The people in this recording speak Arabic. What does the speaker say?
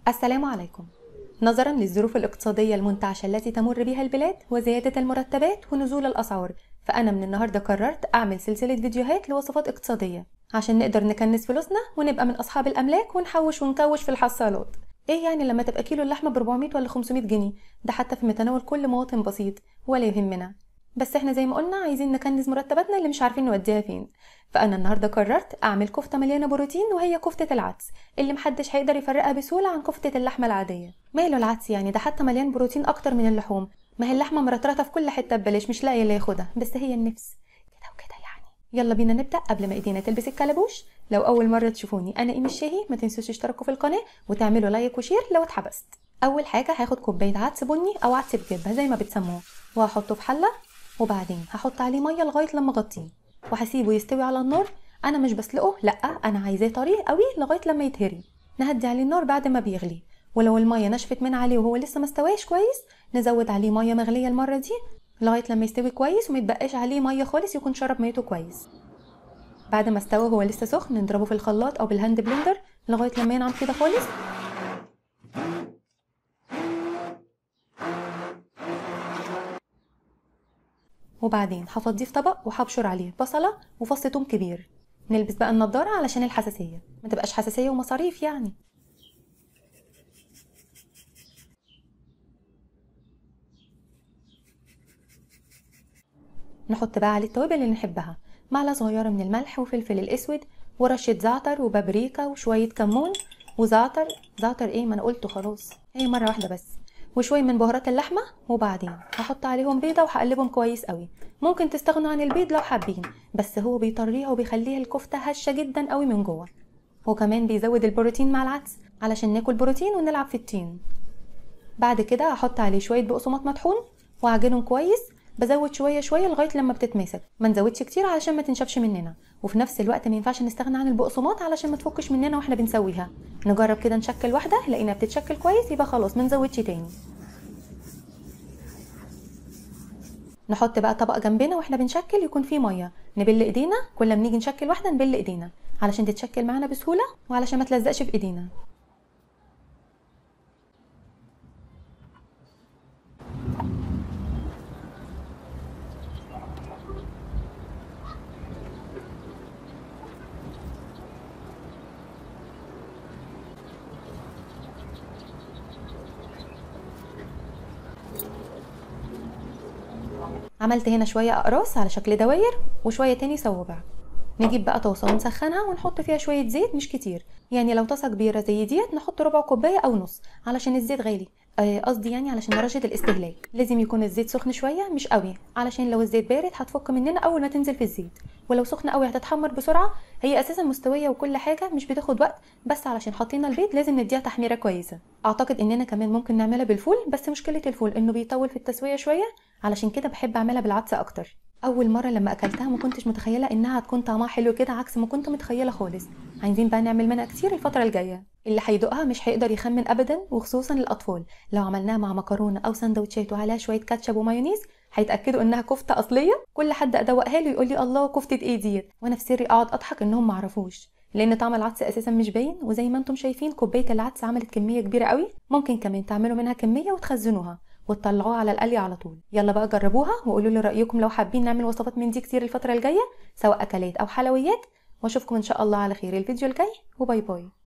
السلام عليكم. نظرا للظروف الاقتصادية المنتعشة التي تمر بها البلاد وزيادة المرتبات ونزول الأسعار، فأنا من النهاردة قررت أعمل سلسلة فيديوهات لوصفات اقتصادية عشان نقدر نكنس فلوسنا ونبقى من أصحاب الأملاك ونحوش ونكوش في الحصالات. إيه يعني لما تبقى كيلو اللحمة ب 400 ولا 500 جنيه؟ ده حتى في متناول كل مواطن بسيط ولا يهمنا. بس احنا زي ما قلنا عايزين نكنز مرتباتنا اللي مش عارفين نوديها فين. فأنا النهاردة قررت أعمل كفتة مليانة بروتين، وهي كفتة العدس اللي محدش هيقدر يفرقها بسهولة عن كفتة اللحمة العادية. ماله العدس يعني؟ ده حتى مليان بروتين أكتر من اللحوم. ما هي اللحمة مرطرطة في كل حتة ببلاش، مش لاقي اللي ياخدها، بس هي النفس كده وكده يعني. يلا بينا نبدأ قبل ما ايدينا تلبس الكلبوش. لو أول مرة تشوفوني أنا إيمي الشاهي، ما تنسوش تشتركوا في القناة وتعملوا لايك وشير لو اتحبست. أول حاجة هاخد كوباية عدس بني أو عدس بجبة زي ما بتسموه، وهحطه في حلة، وبعدين هحط عليه مية لغاية لما اغطيه، وهسيبه يستوي على النار. انا مش بسلقه، لا، انا عايزاه طري قوي لغايه لما يتهري. نهدي عليه النار بعد ما بيغلي، ولو الميه نشفت من عليه وهو لسه ما استواش كويس نزود عليه ميه مغليه المره دي لغايه لما يستوي كويس وما يتبقاش عليه ميه خالص، يكون شرب ميته كويس. بعد ما استوى وهو لسه سخن نضربه في الخلاط او بالهاند بلندر لغايه لما ينعم كده خالص. وبعدين هفضيه في طبق وهبشر عليه بصله وفص ثوم كبير. نلبس بقى النضاره علشان الحساسيه ما تبقاش حساسيه ومصاريف يعني. نحط بقى عليه التوابل اللي نحبها: معلقه صغيره من الملح وفلفل الاسود ورشه زعتر وبابريكا وشويه كمون وزعتر. زعتر ايه؟ ما انا قلته خلاص، هي مره واحده بس. وشويه من بهارات اللحمه، وبعدين هحط عليهم بيضه وهقلبهم كويس قوي. ممكن تستغنوا عن البيض لو حابين، بس هو بيطريها وبيخليها الكفته هشه جدا قوي من جوه، وكمان بيزود البروتين مع العدس علشان ناكل بروتين ونلعب في التين. بعد كده هحط عليه شويه بقسماط مطحون واعجنهم كويس. بزود شويه شويه لغايه لما بتتماسك، ما نزودش كتير علشان ما تنشفش مننا، وفي نفس الوقت ما ينفعش نستغنى عن البقسماط علشان ما تفكش مننا واحنا بنسويها. نجرب كده نشكل واحده، لقينا بتتشكل كويس يبقى خلاص ما نزودش تاني. نحط بقى طبق جنبنا واحنا بنشكل يكون فيه ميه، نبل ايدينا كل ما نيجي نشكل واحده، نبل ايدينا علشان تتشكل معانا بسهوله وعلشان ما تلزقش في ايدينا. عملت هنا شويه اقراص على شكل دواير وشويه تاني صوابع. نجيب بقى طاسه ونسخنها ونحط فيها شويه زيت، مش كتير يعني، لو طاسه كبيره زي ديت نحط ربع كوبايه او نص علشان الزيت غالي. قصدي يعني علشان درجه الاستهلاك لازم يكون الزيت سخن شويه مش قوي، علشان لو الزيت بارد هتفك مننا اول ما تنزل في الزيت، ولو سخن قوي هتتحمر بسرعه. هي اساسا مستويه وكل حاجه مش بتاخد وقت، بس علشان حطينا البيض لازم نديها تحميره كويسه. اعتقد اننا كمان ممكن نعملها بالفول، بس مشكله الفول انه بيطول في التسويه شويه، علشان كده بحب اعملها بالعدس اكتر. اول مره لما اكلتها ما كنتش متخيله انها هتكون طعمها حلو كده، عكس ما كنت متخيله خالص. عايزين بقى نعمل منها كتير الفتره الجايه، اللي هيدوقها مش هيقدر يخمن ابدا، وخصوصا الاطفال. لو عملناها مع مكرونه او سندوتشات وعليها شويه كاتشب ومايونيز هيتاكدوا انها كفته اصليه. كل حد ادوقها له يقول لي الله كفته ايه ديت، وانا في سري اقعد اضحك انهم ما عرفوش، لان طعم العدس اساسا مش باين. وزي ما انتم شايفين كوبايه العدس عملت كميه كبيره قوي، ممكن كمان تعملوا منها كميه وتخزنوها وتطلعوها على القلي على طول. يلا بقى جربوها وقولوا لي رايكم لو حابين نعمل وصفات من دي كتير الفتره الجايه، سواء اكلات او حلويات. واشوفكم ان شاء الله على خير الفيديو الجاي، وباي باي.